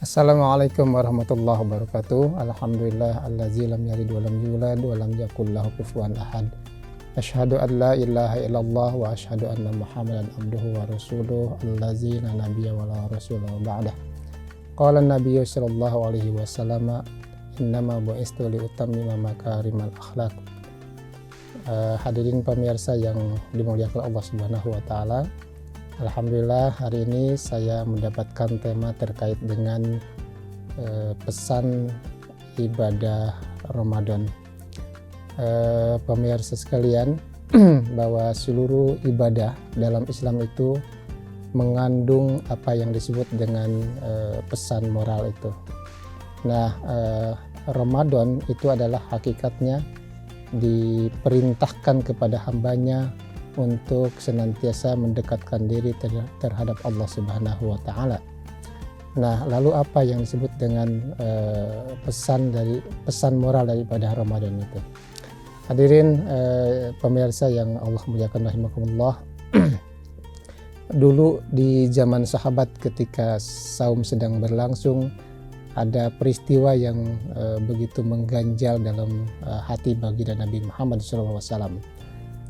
Assalamualaikum warahmatullahi wabarakatuh. Alhamdulillah allazi lam yalid wa lam yulad wa lam yakul lahu kufuwan ahad. Asyhadu an la ilaha illallah wa asyhadu anna Muhammadan abduhu wa rasuluh allazi la nabiyya wa la rasula ba'dah. Qala an-nabiyyu sallallahu alaihi wasallam innama bu'istu li utammima makarimal akhlaq. Hadirin pemirsa yang dimuliakan Allah Subhanahu wa taala. Alhamdulillah hari ini saya mendapatkan tema terkait dengan pesan ibadah Ramadan. Pemirsa sekalian, bahwa seluruh ibadah dalam Islam itu mengandung apa yang disebut dengan pesan moral itu. Nah, Ramadan itu adalah hakikatnya diperintahkan kepada hambanya untuk senantiasa mendekatkan diri terhadap Allah Subhanahu wa taala. Nah, lalu apa yang disebut dengan pesan moral daripada Ramadan itu? Hadirin pemirsa yang Allah muliakan rahimakumullah. Dulu di zaman sahabat ketika saum sedang berlangsung, ada peristiwa yang begitu mengganjal dalam hati baginda Nabi Muhammad SAW.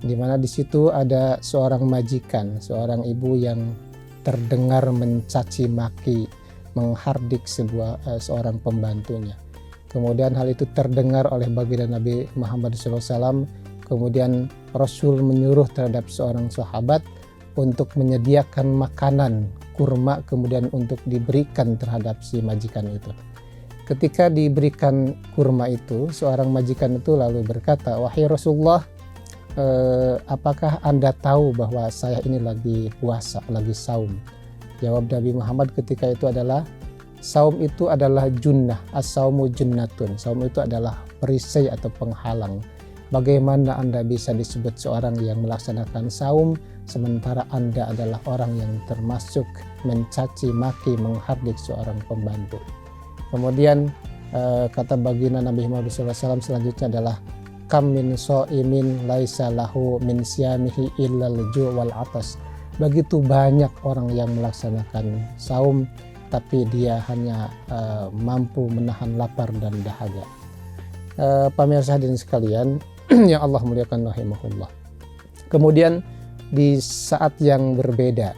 Di mana di situ ada seorang majikan, seorang ibu yang terdengar mencaci maki, menghardik seorang pembantunya. Kemudian hal itu terdengar oleh baginda Nabi Muhammad SAW. Kemudian Rasul menyuruh terhadap seorang sahabat untuk menyediakan makanan kurma, kemudian untuk diberikan terhadap si majikan itu. Ketika diberikan kurma itu, seorang majikan itu lalu berkata, "Wahai Rasulullah, apakah Anda tahu bahwa saya ini lagi puasa, lagi saum?" Jawab Nabi Muhammad ketika itu adalah, saum itu adalah junnah, as-saumu junnatun. Saum itu adalah perisai atau penghalang. Bagaimana Anda bisa disebut seorang yang melaksanakan saum sementara Anda adalah orang yang termasuk mencaci maki, menghardik seorang pembantu? Kemudian kata baginda Nabi Muhammad SAW selanjutnya adalah, kam min so'imin laisa lahu min siyamihi illal ju' wal atas. Begitu banyak orang yang melaksanakan saum tapi dia hanya mampu menahan lapar dan dahaga. Pemirsa hadirin sekalian yang Allah muliakan rahimahullah. Kemudian di saat yang berbeda,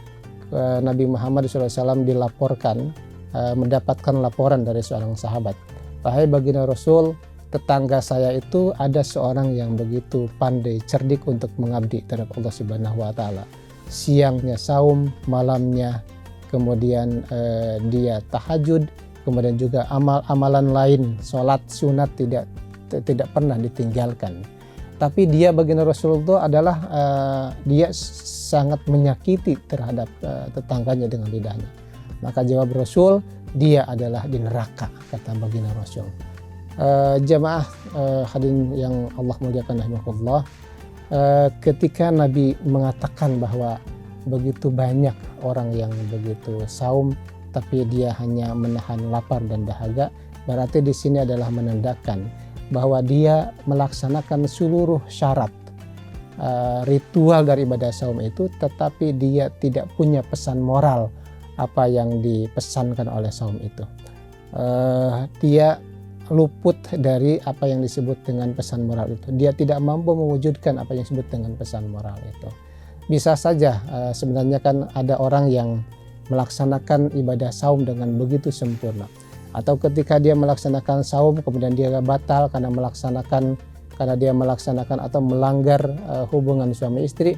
Nabi Muhammad SAW dilaporkan mendapatkan laporan dari seorang sahabat, "Wahai baginda Rasul, tetangga saya itu ada seorang yang begitu pandai, cerdik untuk mengabdi terhadap Allah Subhanahu wa taala. Siangnya saum, malamnya kemudian dia tahajud, kemudian juga amalan lain, sholat sunat tidak pernah ditinggalkan. Tapi dia baginda Rasulullah adalah dia sangat menyakiti terhadap tetangganya dengan lidahnya." Maka jawab Rasul, "Dia adalah di neraka," kata baginda Rasul. Jamaah hadirin yang Allah muliakan rahimahullah, ketika Nabi mengatakan bahwa begitu banyak orang yang begitu saum tapi dia hanya menahan lapar dan dahaga, berarti di sini adalah menandakan bahwa dia melaksanakan seluruh syarat ritual dari ibadah saum itu, tetapi dia tidak punya pesan moral apa yang dipesankan oleh saum itu. Dia luput dari apa yang disebut dengan pesan moral itu. Dia tidak mampu mewujudkan apa yang disebut dengan pesan moral itu. Bisa saja sebenarnya kan ada orang yang melaksanakan ibadah saum dengan begitu sempurna, atau ketika dia melaksanakan saum kemudian dia batal karena dia melaksanakan atau melanggar hubungan suami istri,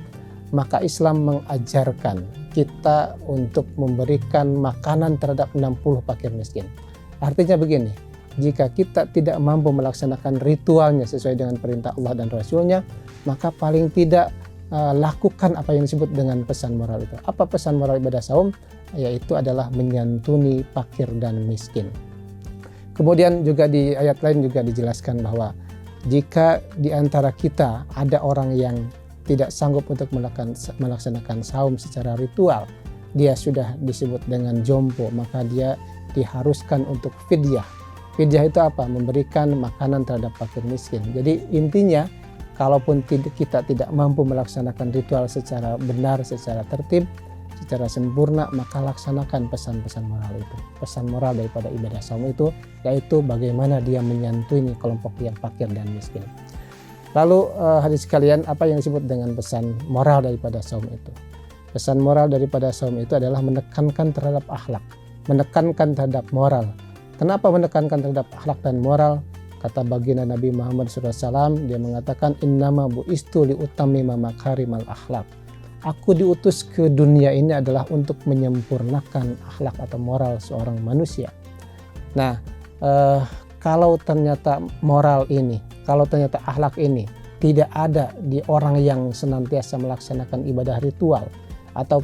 maka Islam mengajarkan kita untuk memberikan makanan terhadap 60 fakir miskin. Artinya begini, jika kita tidak mampu melaksanakan ritualnya sesuai dengan perintah Allah dan Rasulnya, maka paling tidak lakukan apa yang disebut dengan pesan moral itu. Apa pesan moral ibadah saum? Yaitu adalah menyantuni fakir dan miskin. Kemudian juga di ayat lain juga dijelaskan bahwa jika di antara kita ada orang yang tidak sanggup untuk melaksanakan saum secara ritual, dia sudah disebut dengan jompo, maka dia diharuskan untuk fidyah. Fidyah itu apa? Memberikan makanan terhadap fakir miskin. Jadi intinya, kalaupun kita tidak mampu melaksanakan ritual secara benar, secara tertib, secara sempurna, maka laksanakan pesan-pesan moral itu. Pesan moral daripada ibadah saum itu yaitu bagaimana dia menyantuni kelompok yang fakir dan miskin. Lalu hadirin sekalian, apa yang disebut dengan pesan moral daripada saum itu? Pesan moral daripada saum itu adalah menekankan terhadap akhlak, menekankan terhadap moral. Kenapa menekankan terhadap akhlak dan moral? Kata baginda Nabi Muhammad SAW, dia mengatakan, innama bu'istu liutammima makarimal akhlak. Aku diutus ke dunia ini adalah untuk menyempurnakan akhlak atau moral seorang manusia. Nah, kalau ternyata moral ini, kalau ternyata akhlak ini tidak ada di orang yang senantiasa melaksanakan ibadah ritual atau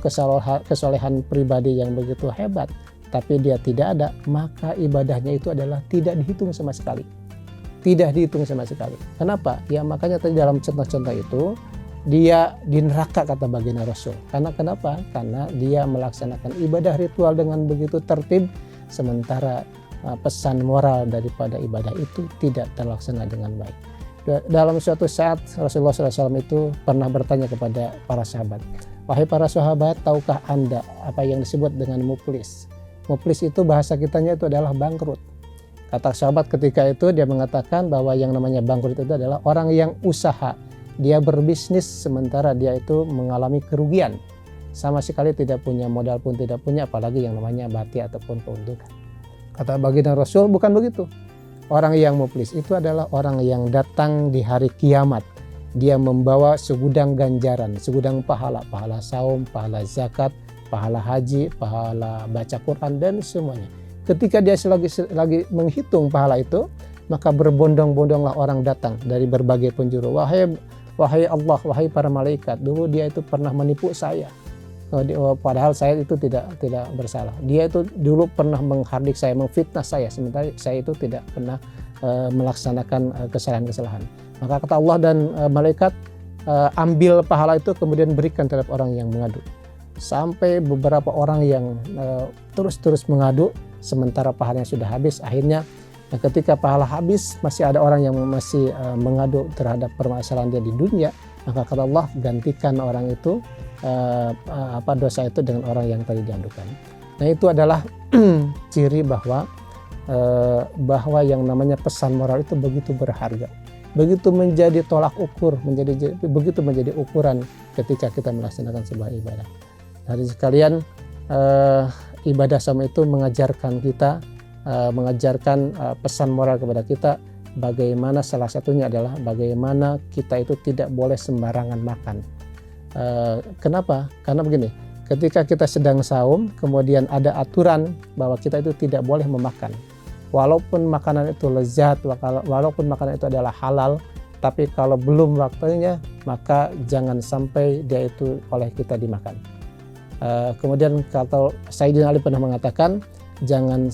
kesolehan pribadi yang begitu hebat, tapi dia tidak ada, maka ibadahnya itu adalah tidak dihitung sama sekali. Tidak dihitung sama sekali. Kenapa? Ya makanya tadi dalam contoh-contoh itu dia di neraka kata baginda Rasul. Karena kenapa? Karena dia melaksanakan ibadah ritual dengan begitu tertib, sementara pesan moral daripada ibadah itu tidak terlaksana dengan baik. Dalam suatu saat Rasulullah SAW itu pernah bertanya kepada para sahabat, wahai para sahabat, tahukah anda apa yang disebut dengan muflis? Muflis itu bahasa kitanya itu adalah bangkrut. Kata sahabat ketika itu dia mengatakan bahwa yang namanya bangkrut itu adalah orang yang usaha, dia berbisnis sementara dia itu mengalami kerugian, sama sekali tidak punya modal pun tidak punya, apalagi yang namanya bati ataupun keuntungan. Kata baginda Rasul, bukan begitu. Orang yang muflis itu adalah orang yang datang di hari kiamat, dia membawa segudang ganjaran, segudang pahala, pahala saum, pahala zakat, pahala haji, pahala baca Quran dan semuanya. Ketika dia lagi menghitung pahala itu, maka berbondong-bondonglah orang datang dari berbagai penjuru. Wahai Allah, wahai para malaikat, dulu dia itu pernah menipu saya. Padahal saya itu tidak bersalah. Dia itu dulu pernah menghardik saya, memfitnah saya, sementara saya itu tidak pernah melaksanakan kesalahan-kesalahan. Maka kata Allah dan malaikat, ambil pahala itu kemudian berikan terhadap orang yang mengadu. Sampai beberapa orang yang terus mengadu, sementara pahalanya sudah habis. Akhirnya ketika pahala habis, masih ada orang yang masih mengadu terhadap permasalahan dia di dunia, maka kata Allah, gantikan orang itu dosa itu dengan orang yang tadi diadukan. Nah, itu adalah ciri bahwa yang namanya pesan moral itu begitu berharga, begitu menjadi tolak ukur, begitu menjadi ukuran ketika kita melaksanakan sebuah ibadah. Dari sekalian, ibadah saum itu mengajarkan kita, mengajarkan pesan moral kepada kita, bagaimana salah satunya adalah bagaimana kita itu tidak boleh sembarangan makan. Kenapa? Karena begini, ketika kita sedang saum, kemudian ada aturan bahwa kita itu tidak boleh memakan. Walaupun makanan itu lezat, walaupun makanan itu adalah halal, tapi kalau belum waktunya, maka jangan sampai dia itu oleh kita dimakan. Kemudian kata Sayyidina Ali pernah mengatakan, jangan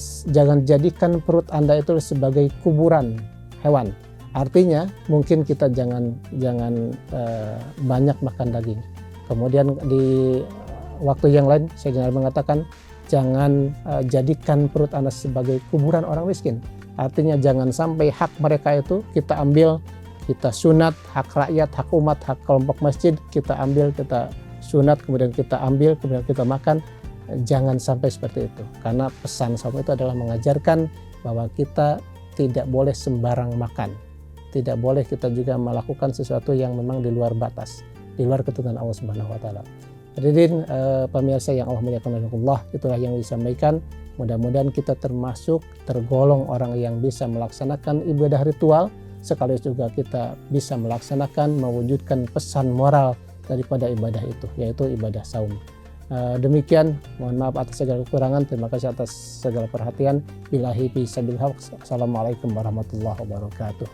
jadikan perut Anda itu sebagai kuburan hewan. Artinya mungkin kita jangan banyak makan daging. Kemudian di waktu yang lain Sayyidina Ali mengatakan, jangan jadikan perut Anda sebagai kuburan orang miskin. Artinya jangan sampai hak mereka itu kita ambil, kita sunat, hak rakyat, hak umat, hak kelompok masjid kita ambil, kita sunat, kemudian kita ambil, kemudian kita makan. Jangan sampai seperti itu, karena pesan saum itu adalah mengajarkan bahwa kita tidak boleh sembarang makan, tidak boleh kita juga melakukan sesuatu yang memang di luar batas, di luar ketentuan Allah Subhanahu wa taala. Hadirin pemirsa yang Allah muliakan Allah, itulah yang disampaikan. Mudah-mudahan kita tergolong orang yang bisa melaksanakan ibadah ritual, sekaligus juga kita bisa melaksanakan, mewujudkan pesan moral daripada ibadah itu, yaitu ibadah saum. Demikian, mohon maaf atas segala kekurangan, terima kasih atas segala perhatian. Billahi bisabil haq. Assalamualaikum warahmatullahi wabarakatuh.